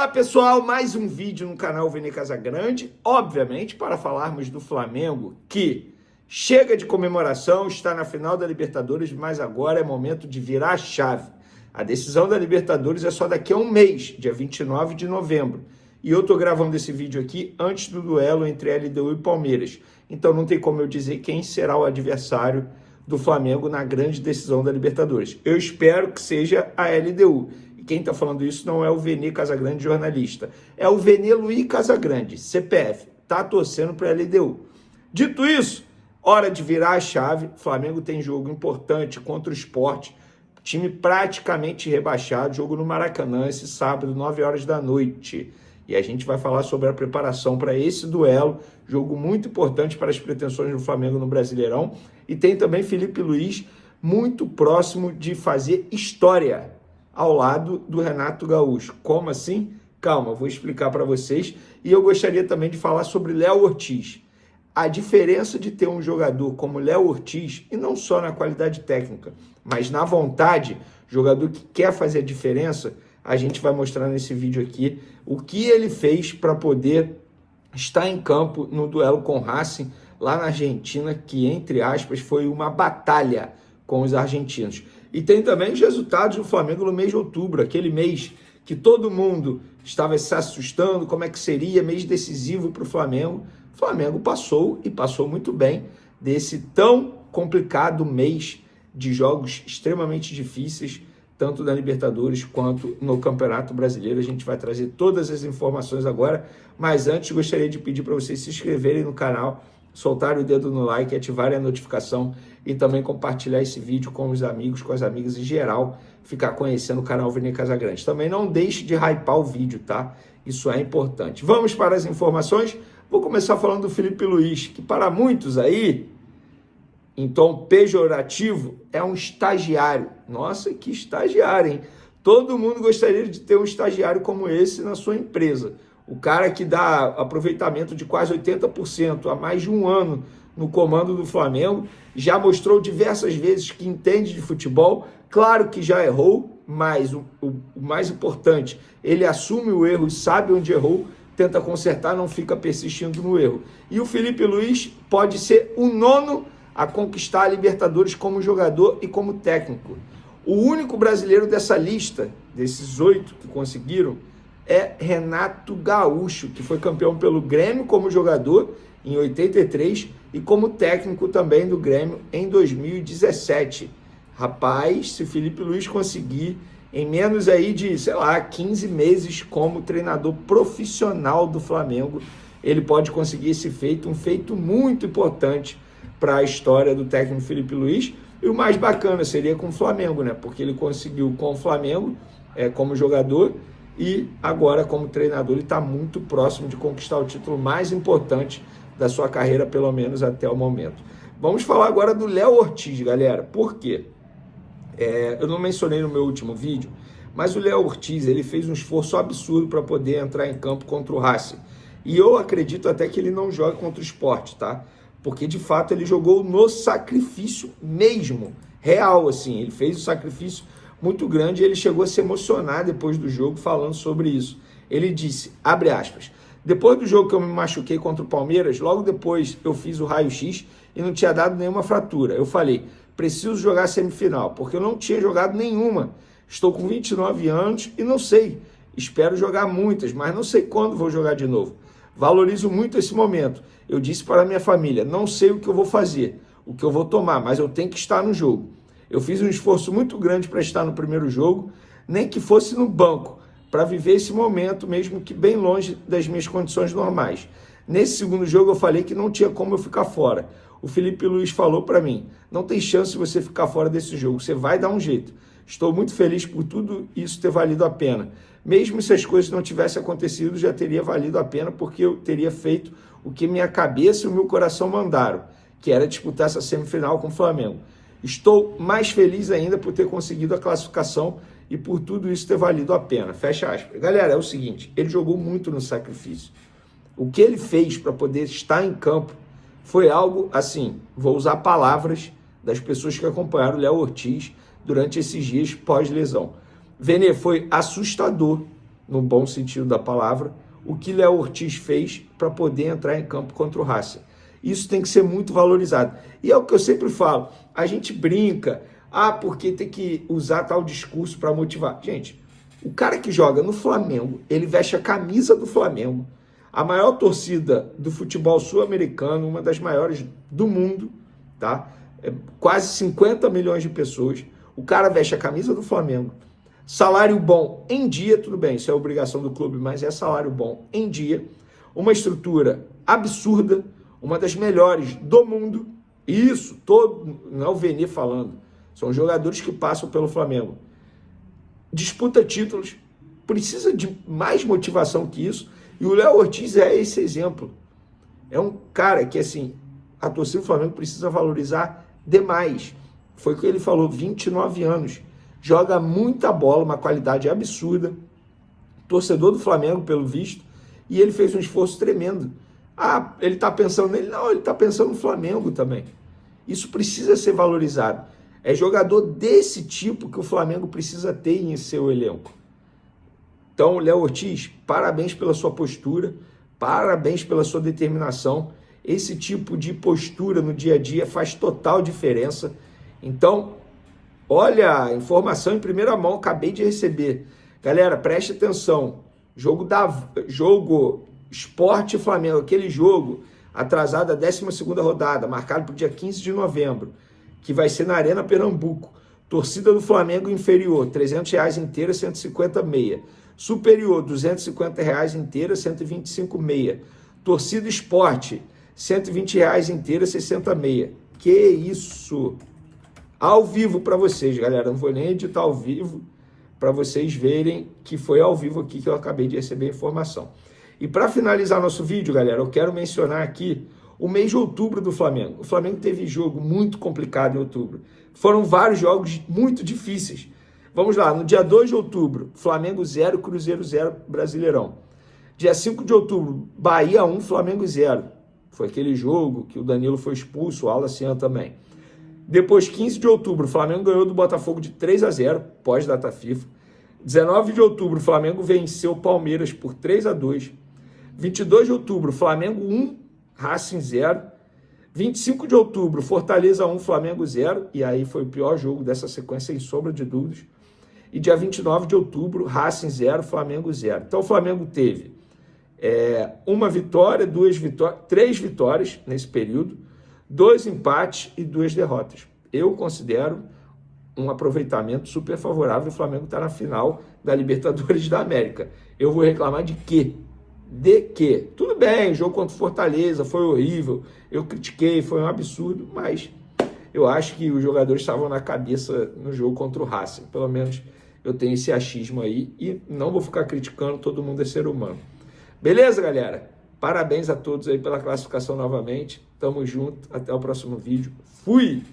Olá pessoal, mais um vídeo no canal Vene Casagrande, obviamente para falarmos do Flamengo, que chega de comemoração, está na final da Libertadores, mas agora é momento de virar a chave. A decisão da Libertadores é só daqui a um mês, dia 29 de novembro. E eu estou gravando esse vídeo aqui antes do duelo entre LDU e Palmeiras. Então não tem como eu dizer quem será o adversário do Flamengo na grande decisão da Libertadores. Eu espero que seja a LDU. E quem está falando isso não é o Vene Casagrande, jornalista. É o Vene Luiz Casagrande, CPF. Está torcendo para a LDU. Dito isso, hora de virar a chave. O Flamengo tem jogo importante contra o Sport. Time praticamente rebaixado. Jogo no Maracanã esse sábado, 9 horas da noite. E a gente vai falar sobre a preparação para esse duelo. Jogo muito importante para as pretensões do Flamengo no Brasileirão. E tem também Felipe Luiz muito próximo de fazer história ao lado do Renato Gaúcho. Como assim? Calma, vou explicar para vocês. E eu gostaria também de falar sobre Léo Ortiz. A diferença de ter um jogador como Léo Ortiz, e não só na qualidade técnica, mas na vontade, jogador que quer fazer a diferença, a gente vai mostrar nesse vídeo aqui o que ele fez para poder estar em campo no duelo com o Racing, lá na Argentina, que, entre aspas, foi uma batalha com os argentinos. E tem também os resultados do Flamengo no mês de outubro, aquele mês que todo mundo estava se assustando, como é que seria, mês decisivo para o Flamengo. O Flamengo passou, e passou muito bem, desse tão complicado mês de jogos extremamente difíceis, tanto na Libertadores quanto no Campeonato Brasileiro. A gente vai trazer todas as informações agora, mas antes gostaria de pedir para vocês se inscreverem no canal, soltarem o dedo no like, ativarem a notificação e também compartilhar esse vídeo com os amigos, com as amigas em geral, ficar conhecendo o canal Vene Casagrande. Também não deixe de hypar o vídeo, tá? Isso é importante. Vamos para as informações. Vou começar falando do Felipe Luiz, que para muitos aí, em tom pejorativo, é um estagiário. Nossa, que estagiário, hein? Todo mundo gostaria de ter um estagiário como esse na sua empresa. O cara que dá aproveitamento de quase 80% há mais de um ano no comando do Flamengo, já mostrou diversas vezes que entende de futebol. Claro que já errou, mas o mais importante, ele assume o erro e sabe onde errou, tenta consertar, não fica persistindo no erro. E o Felipe Luiz pode ser o nono a conquistar a Libertadores como jogador e como técnico. O único brasileiro dessa lista, desses 8 que conseguiram, é Renato Gaúcho, que foi campeão pelo Grêmio como jogador em 83 e como técnico também do Grêmio em 2017. Rapaz, se Felipe Luiz conseguir em menos aí de, 15 meses como treinador profissional do Flamengo, ele pode conseguir esse feito, um feito muito importante para a história do técnico Felipe Luiz. E o mais bacana seria com o Flamengo, né? Porque ele conseguiu com o Flamengo como jogador e agora como treinador ele está muito próximo de conquistar o título mais importante da sua carreira, pelo menos até o momento. Vamos falar agora do Léo Ortiz, galera. Por quê? Eu não mencionei no meu último vídeo, mas o Léo Ortiz ele fez um esforço absurdo para poder entrar em campo contra o Racing. E eu acredito até que ele não joga contra o Sport, tá? Porque de fato ele jogou no sacrifício mesmo, real assim. Ele fez um sacrifício muito grande e ele chegou a se emocionar depois do jogo falando sobre isso. Ele disse, abre aspas, depois do jogo que eu me machuquei contra o Palmeiras, logo depois eu fiz o raio-x e não tinha dado nenhuma fratura. Eu falei, preciso jogar semifinal, porque eu não tinha jogado nenhuma. Estou com 29 anos e não sei. Espero jogar muitas, mas não sei quando vou jogar de novo. Valorizo muito esse momento. Eu disse para a minha família, não sei o que eu vou fazer, o que eu vou tomar, mas eu tenho que estar no jogo. Eu fiz um esforço muito grande para estar no primeiro jogo, nem que fosse no banco, para viver esse momento, mesmo que bem longe das minhas condições normais. Nesse segundo jogo eu falei que não tinha como eu ficar fora. O Felipe Luiz falou para mim, não tem chance de você ficar fora desse jogo, você vai dar um jeito. Estou muito feliz por tudo isso ter valido a pena. Mesmo se as coisas não tivessem acontecido, já teria valido a pena, porque eu teria feito o que minha cabeça e o meu coração mandaram, que era disputar essa semifinal com o Flamengo. Estou mais feliz ainda por ter conseguido a classificação e por tudo isso ter valido a pena. Fecha aspas. Galera, é o seguinte, ele jogou muito no sacrifício. O que ele fez para poder estar em campo foi algo assim, vou usar palavras das pessoas que acompanharam o Léo Ortiz durante esses dias pós-lesão. Vene, foi assustador no bom sentido da palavra, o que Léo Ortiz fez para poder entrar em campo contra o Racing. Isso tem que ser muito valorizado. E é o que eu sempre falo, a gente brinca, porque tem que usar tal discurso para motivar. Gente, o cara que joga no Flamengo, ele veste a camisa do Flamengo, a maior torcida do futebol sul-americano, uma das maiores do mundo, tá? Quase 50 milhões de pessoas. O cara veste a camisa do Flamengo. Salário bom em dia, tudo bem, isso é obrigação do clube, mas é salário bom em dia. Uma estrutura absurda, uma das melhores do mundo. Isso, não é o Vene falando. São jogadores que passam pelo Flamengo. Disputa títulos, precisa de mais motivação que isso. E o Léo Ortiz é esse exemplo. É um cara que, assim, a torcida do Flamengo precisa valorizar demais. Foi o que ele falou, 29 anos. Joga muita bola, uma qualidade absurda. Torcedor do Flamengo, pelo visto. E ele fez um esforço tremendo. Ele está pensando nele? Não, ele está pensando no Flamengo também. Isso precisa ser valorizado. É jogador desse tipo que o Flamengo precisa ter em seu elenco. Então, Léo Ortiz, parabéns pela sua postura, parabéns pela sua determinação. Esse tipo de postura no dia a dia faz total diferença. Então, olha, a informação em primeira mão, acabei de receber. Galera, preste atenção. Jogo Sport Flamengo, aquele jogo atrasado a 12ª rodada, marcado para o dia 15 de novembro, que vai ser na Arena Pernambuco. Torcida do Flamengo inferior, R$300 inteira, 150 meia. Superior, R$250 inteira, 125 meia. Torcida Esporte, R$120 inteira, 60 meia. Que isso! Ao vivo para vocês, galera. Não vou nem editar ao vivo para vocês verem que foi ao vivo aqui que eu acabei de receber a informação. E para finalizar nosso vídeo, galera, eu quero mencionar aqui o mês de outubro do Flamengo. O Flamengo teve jogo muito complicado em outubro. Foram vários jogos muito difíceis. Vamos lá, no dia 2 de outubro, Flamengo 0, Cruzeiro 0, Brasileirão. Dia 5 de outubro, Bahia 1, Flamengo 0. Foi aquele jogo que o Danilo foi expulso, o Alacian também. Depois, 15 de outubro, o Flamengo ganhou do Botafogo de 3-0, pós-data FIFA. 19 de outubro, o Flamengo venceu o Palmeiras por 3-2. 22 de outubro, Flamengo 1, Racing 0. 25 de outubro, Fortaleza 1, Flamengo 0. E aí foi o pior jogo dessa sequência, sem sombra de dúvidas. E dia 29 de outubro, Racing 0, Flamengo 0. Então o Flamengo teve uma vitória, 3 vitórias nesse período, 2 empates e 2 derrotas. Eu considero um aproveitamento super favorável. O Flamengo está na final da Libertadores da América. Eu vou reclamar de quê? De quê? Tudo bem, o jogo contra o Fortaleza foi horrível, eu critiquei, foi um absurdo, mas eu acho que os jogadores estavam na cabeça no jogo contra o Racing. Pelo menos eu tenho esse achismo aí e não vou ficar criticando, todo mundo é ser humano. Beleza, galera? Parabéns a todos aí pela classificação novamente. Tamo junto, até o próximo vídeo. Fui!